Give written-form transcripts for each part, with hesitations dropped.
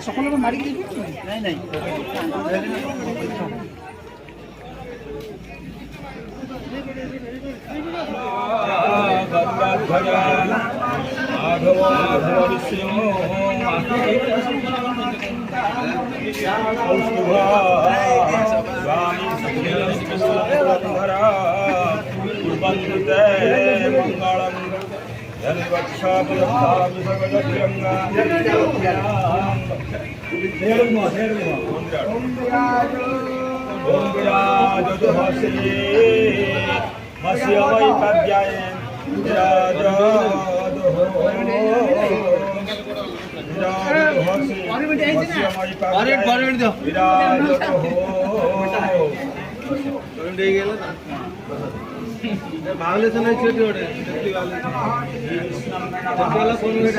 সকলের মারি দিবি নাই নাই मंगलम भावले तो नहीं छोटे छोटे वाला फोन में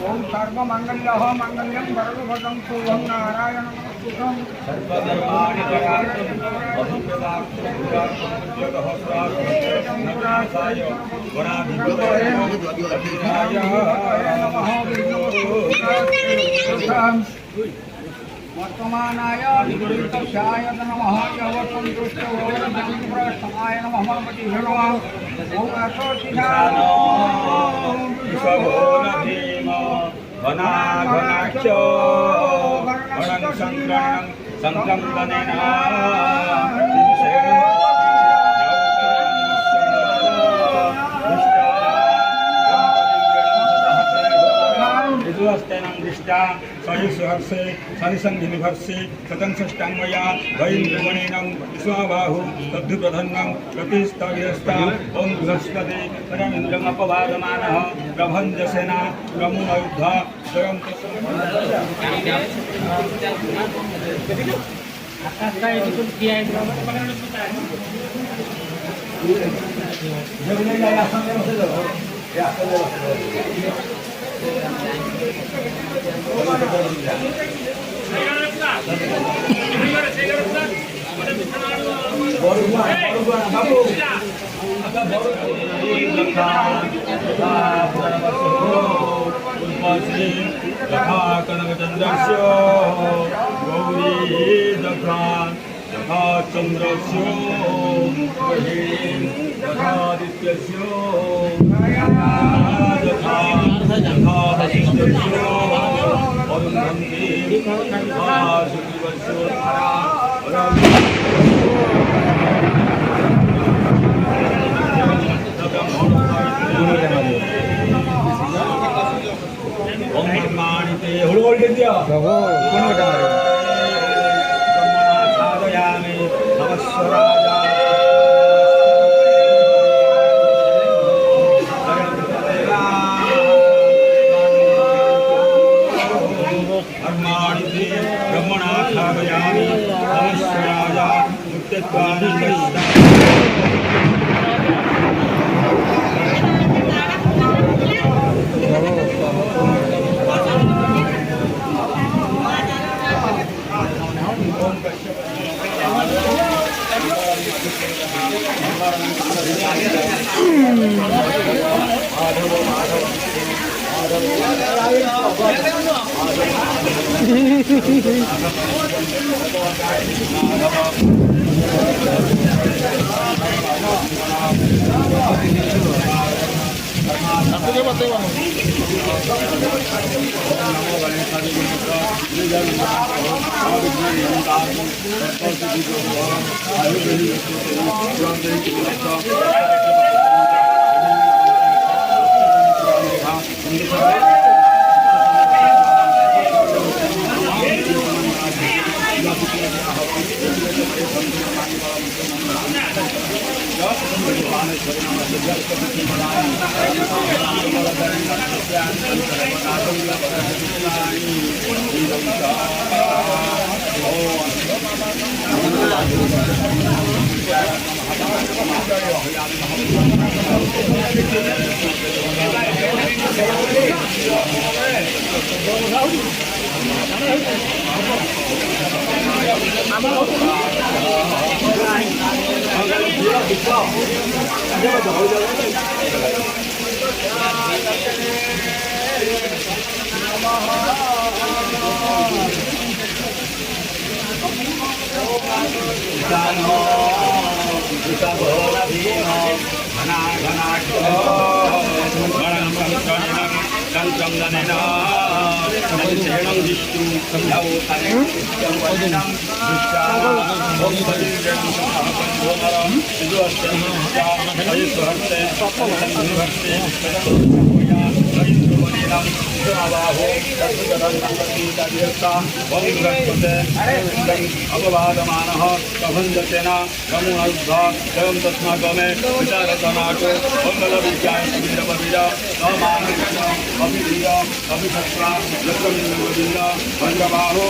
ओम सर्व मंगल्य हो मंगल्यम सर्वभद्रं शुभं नारायणं सुखं वर्तमानाय विकृतस्याय नमः यवसन्तुष्टवरसंप्रस्थाय नमः ममति भगवान् ओम अतोतिधानो घनाघनाख्यो गणं संक्रमणेन दृष्टा सहिष्हर्षे शनिसंधिनिभर्षे शतंषष्टांगया वैन्द्रगणेनं विश्वाबाहु तद्धुप्रधन्नं प्रतिस्तविरस्ता ओं बृहस्पति परमिन्द्रमपवादमानः प्रभञ्जसेना प्रमुनयुद्ध स्वयं कनकचन्द्रस्य गौरी यथा चन्द्रस्य यथादित्यस्य यथा अरुन्धन्ति सुग्रीवस्य ओम ब्रह्माणिते हुळोळ दिद्या प्रभु कोण बेटा ब्रह्मणा साधयामि नमस्वराजा ब्रह्मणा खादयामि नमस्वराजा मुक्तत्वानन्दस्ता अपवादमानः प्रबन्धतेन गमुनर्ध एवं तस्मागमे विचारतनाटो मङ्गलविज्ञानवीरपविर नमानित्य अभिधीय अभिशस्त्रा लक्ष्मीनवदीय पञ्चबाहो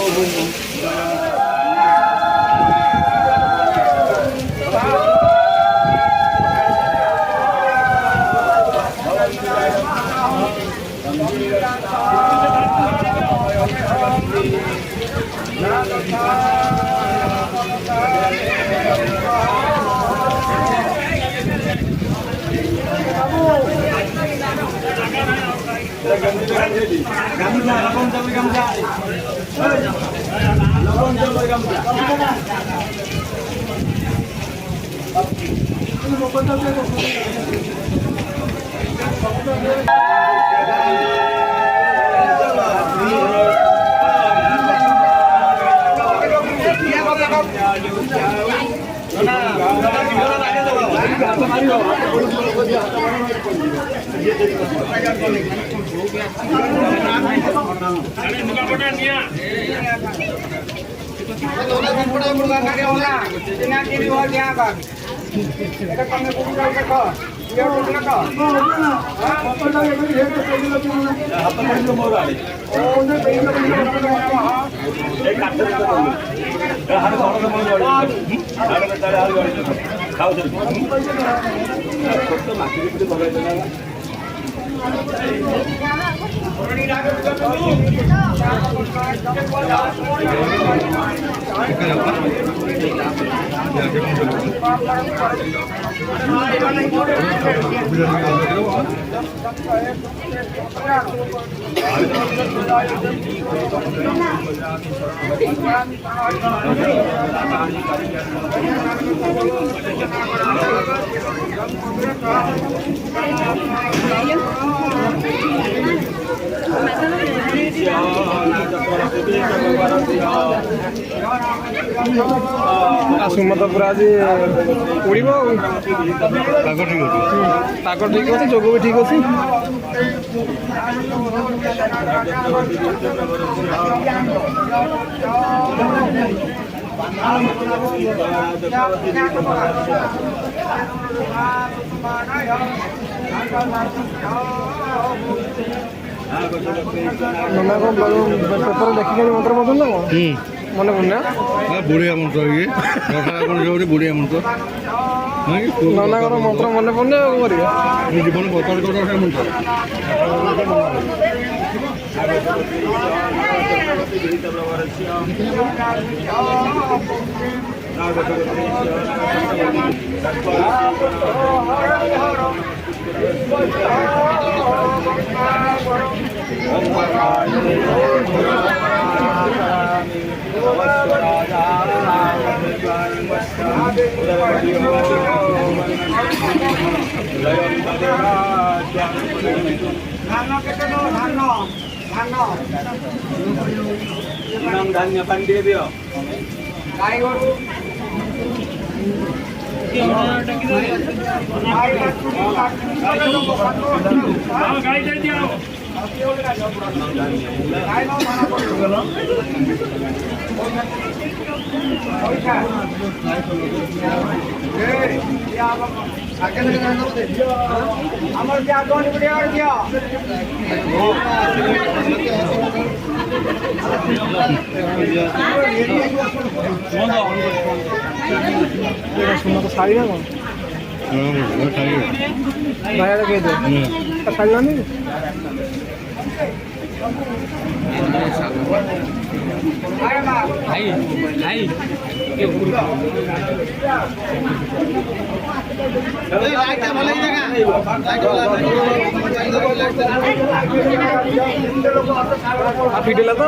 ସୁମତ ପୁରା ଆଜି ଉଡ଼ିବ ଆଉ ପାଗ ଠିକ୍ ଅଛି ଯୋଗ ବି ଠିକ୍ ଅଛି। ନନା କ'ଣ ପେପର ଦେଖିକି ମନ୍ତ୍ର ମତୁନ ନା କ'ଣ ମନେ ପଡ଼ୁନା ବୁଢ଼ିଆ ମନ୍ତ୍ର ଇଏ ବୁଢ଼ିଆ ମନ୍ତ୍ର ନନାଙ୍କର ମନ୍ତ୍ର ମନେ ପଡ଼ୁନି ଆଉ କରିବା ଜୀବନ ବର୍ବାଦ କରିଦେବା ମନ୍ତ୍ର। धान्य पानी टे दियो ସୁମତ ଶାଢ଼ୀ ନା କ'ଣ ଭାଇଆଡ଼େ କହିଦେ ଶାଢ଼ୀ ନାହାନ୍ତି ପିଟିଲା ତ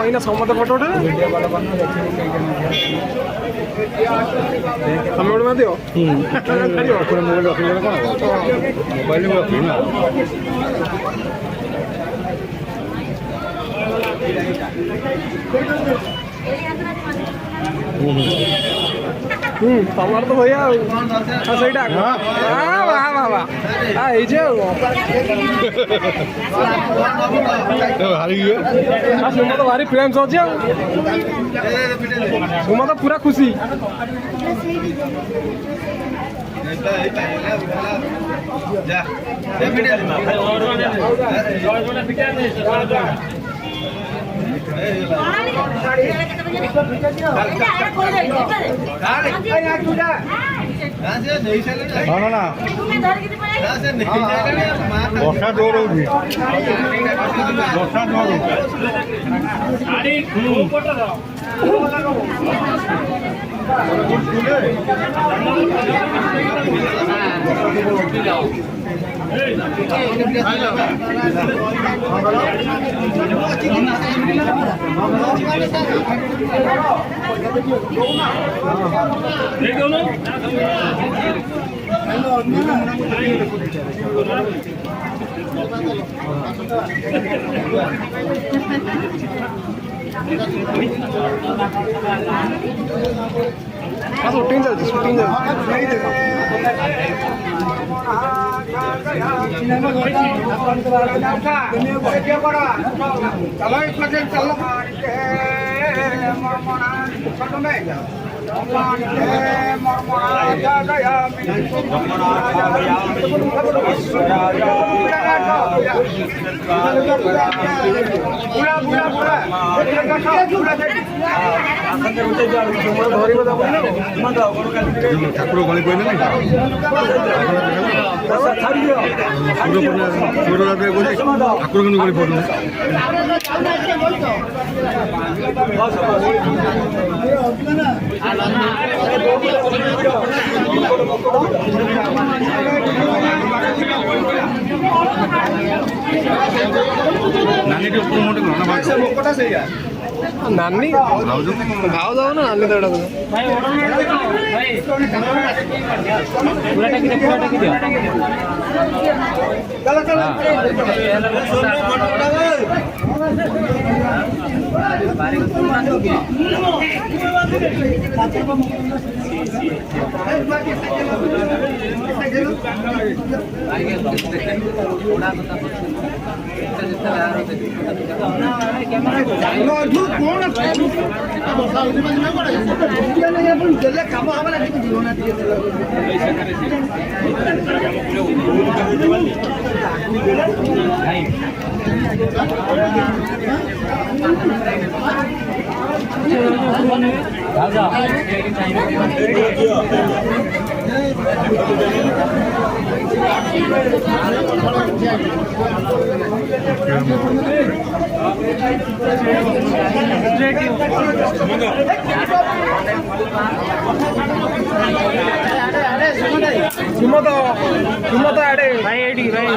ଏଇନା ସମସ୍ତେ ଫଟୋ ଉଠେ ତମେ ଗୋଟେ ମାରିଦିଅ ମୋବାଇଲ ରଖିଦେଲେ କ'ଣ ମୋବାଇଲ ମୁଁ ରଖିବି ନା ତମର ତ ଭଇଆ ଆଉ ସେଇଟା ହେଇଛି ଆଉ ହାରିକି ସୁମ ତ ଭାରି ଫ୍ରେଣ୍ଡସ୍ ଅଛି ଆଉ ସୁମ ତ ପୁରା ଖୁସି ବର୍ଷା ଜୋର ହଉଛି ବର୍ଷା ଜୋର ଶୁଟିଂ ଚାଲିଛି ଶୁଟିଂ ଠାକୁର ଗଳି ପଡ଼ିଲେ ନାଇଁ ଠାକୁର କିନ୍ତୁ ଗଳି ପଡ଼ୁନି ନାନୀ ଟିକେ ଉପର ମୋଟେ ଘନ ନାନୀ ଭାଉ ଯାଉ ନା ନାନୀ ତ ଏଇଟା ସୁମତ ଆଡ଼େ ଭାଇ ଏଇଠି ଭାଇ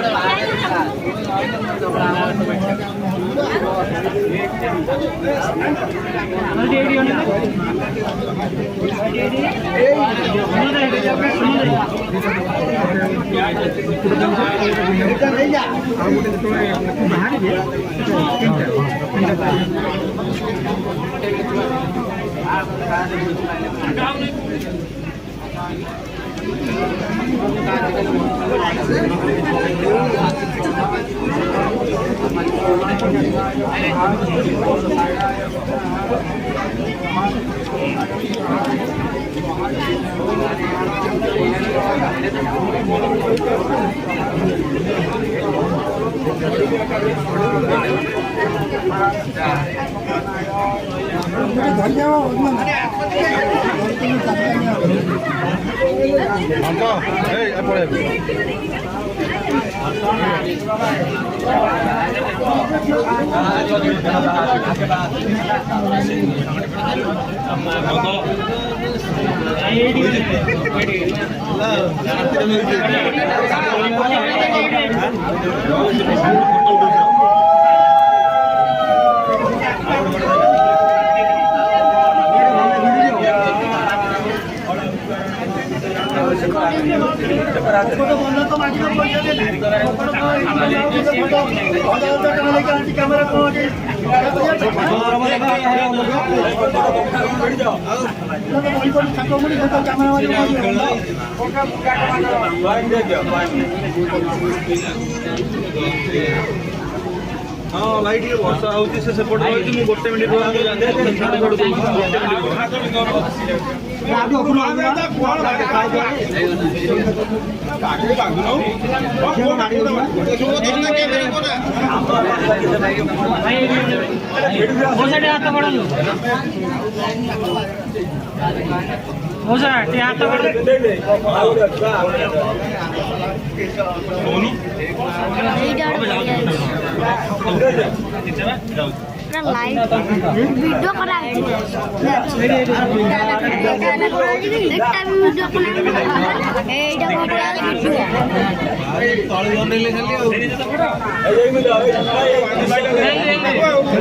हाँ भाई टे वर्षा होती से सेपट रही मुझे गोटे मिनट लाइव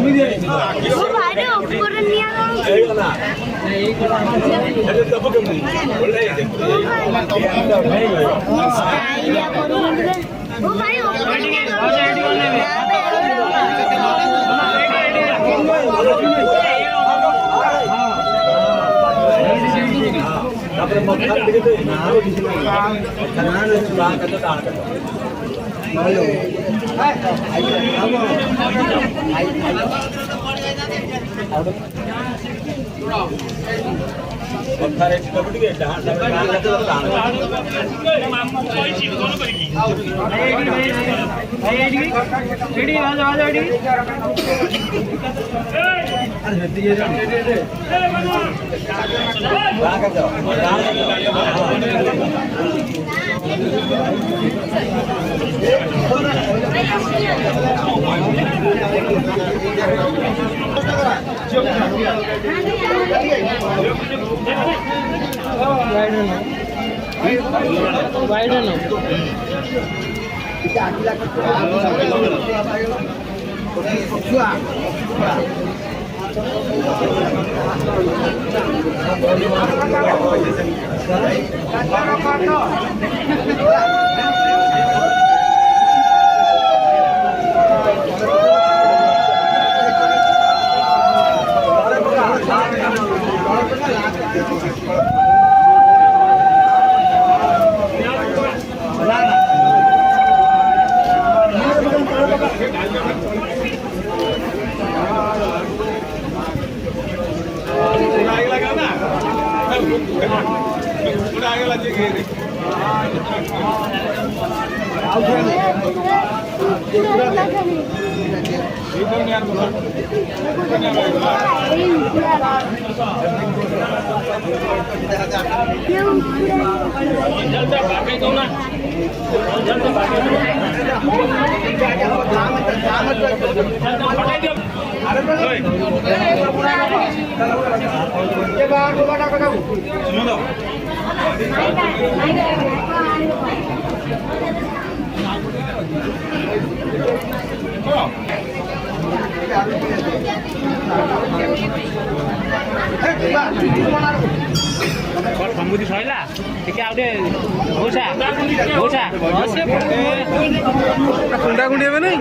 वीडियो करा वीडियो ସମୁଦି ସଇଲା ଟିକେ ଆଉ ଟିକେ ଭୋସା ଭୋସା କୁଣ୍ଡା କୁଣ୍ଡି ହେବେ ନାଇଁ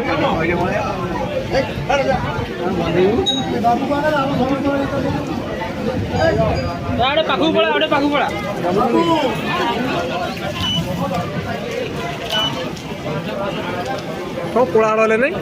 ଆଡ଼େ ପାଖକୁ ପଳା ଆଡ଼େ ପାଖକୁ ପଳା କଣ କୋଳା ଆଡ଼ଲେ ନାଇଁ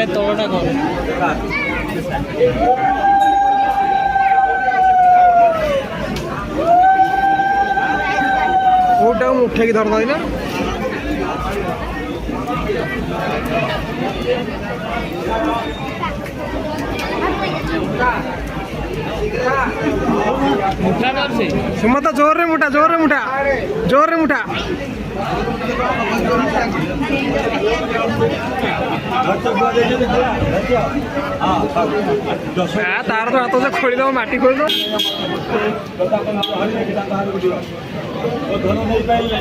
ତଳଟା କର କୋଉଟାକୁ ମୁଁ ଉଠେଇକି ଧରିଦେବି ନା ସୁମତ ଜୋରରେ ମୁଠା ଜୋରରେ ମୁଠା ଜୋରରେ ମୁଠା ତାର ତ ହାତ ସେ ଖୋଳିଦବ ମାଟି ଖୋଳିଦବ ଧନ ଦେଇପାରିଲେ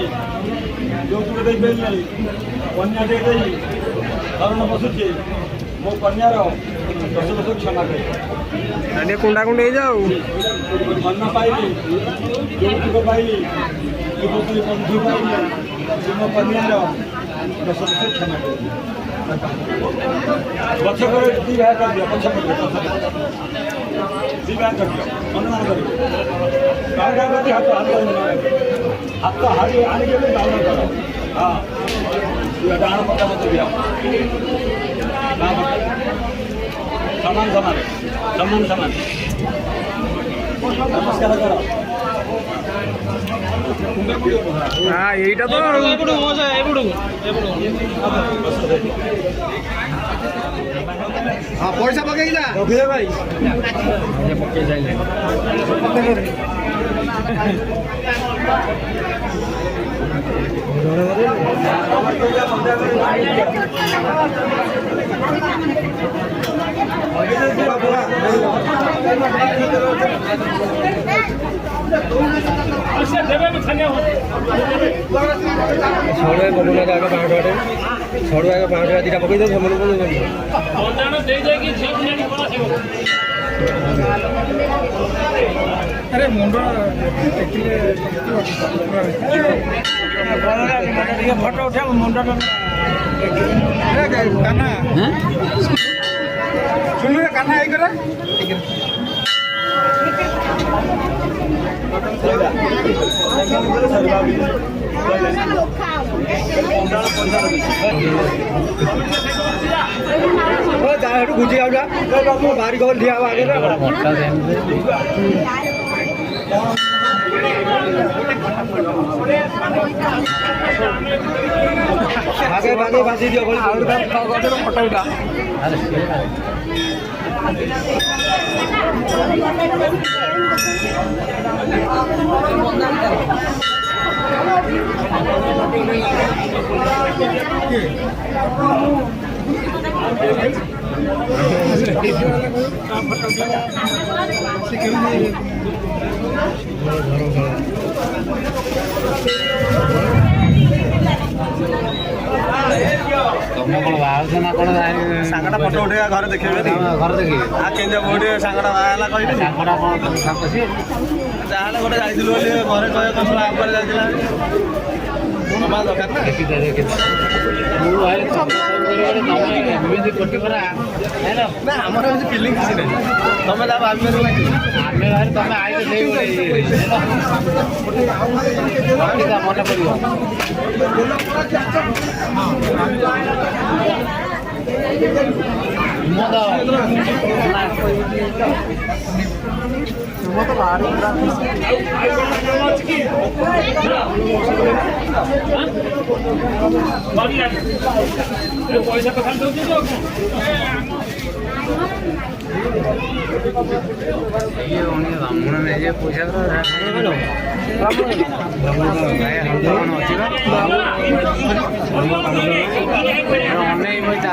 ଯୌତୁକ ଦେଇପାରିଲେ କନ୍ୟା ଦେଇଦେଇ ଧରଣ ବସୁଛି ମୋ କନ୍ୟାର 10 ବର୍ଷ କ୍ଷମା କରି ଟିକେ କୁଣ୍ଡା କୁଣ୍ଡି ହେଇଯାଉ ଧନ ପାଇଲି ଯୌତୁକ ପାଇଲି ଯୁବତୀ ବନ୍ଧୁ ପାଇଲି ମୋ କନ୍ୟାର 10 ବର୍ଷ କ୍ଷମା କରି ପଛ করে ବିବାହ କରିଦିଅ ପଛ করে ବିବାହ କରିଦିଅ ଅନୁମାନ କରିବ କାଉଡ଼ା କରି ହାତ ହାତ ହାଡ଼ି ଆଣିକି ଡାଉନ କର ହଁ ଡାଣ ପଟା ମତେ ଦିଅ ସମାନ ସମାନ ସମାନ ସମାନ ନମସ୍କାର କର এইটা তো পয়সা পকাই যা রখিদে ভাই পকাই যাইলে ଛଡ଼ୁଆ କମୁନା ଆଗ 5 ଟଙ୍କା ଛଡ଼ୁଆ ଆଗ 5 ଟଙ୍କା ଦିଟା ପକେଇ ଦେ ସେମାନେ ଆରେ ମୁଣ୍ଡ ଦେଖିଲେ ଟିକେ ଫଟୋ ଉଠେଇବ ମୁଣ୍ଡଟା କାହ୍ନା ଶୁଣିଲେ କାହ୍ନା ଏଇ କରେ ବୁଝି ଯାଉଛା ବାହାରି ଖବର ଠିଆ ହବ ଆଗରେ ଆଗେ ବାଗେ ଭାସି ଦିଅ ଫଟୋ ଉଠା ତମେ କଣ ବାହାରୁଛ ନା କଣ ସାଙ୍ଗଟା ଫଟୋ ଉଠେଇବା ଘରେ ଦେଖେଇବେ ଘରେ ଦେଖିବେ ଆଉ କେମିତି କୋଉଠି ସାଙ୍ଗଟା ବାହା ହେଲା କହିବେ ସାଙ୍ଗଟା କଣ ସାଙ୍ଗ ସିଏ ଯାହାହେଲେ ଗୋଟେ ଯାଇଥିଲୁ ବୋଲି ଘରେ କହିବା କଣ ଶୁଣା ଉପରେ ଯାଇଥିଲା ନବା ଦରକାର ନା ମୁଁ ଭାଇ ତମେ ଏମିତି କୋଟି ପରା ନା ଆମର ଏମିତି ଫିଲିଂ କିଛି ନାହିଁ ତମେ ଯାହା ଭାବିପାରିବ ନା ଆମେ ଭାଇ ତମେ ଆଇଲେ ସେଇ ମନେ ପଡ଼ିବ ତ ବାହାରୁ ପଇସା ତ ଖାଲି ଦଉଛି ବ୍ରାହ୍ମଣ ନେଇଯିବେ ପଇସା ଅନେଇ ପଇସା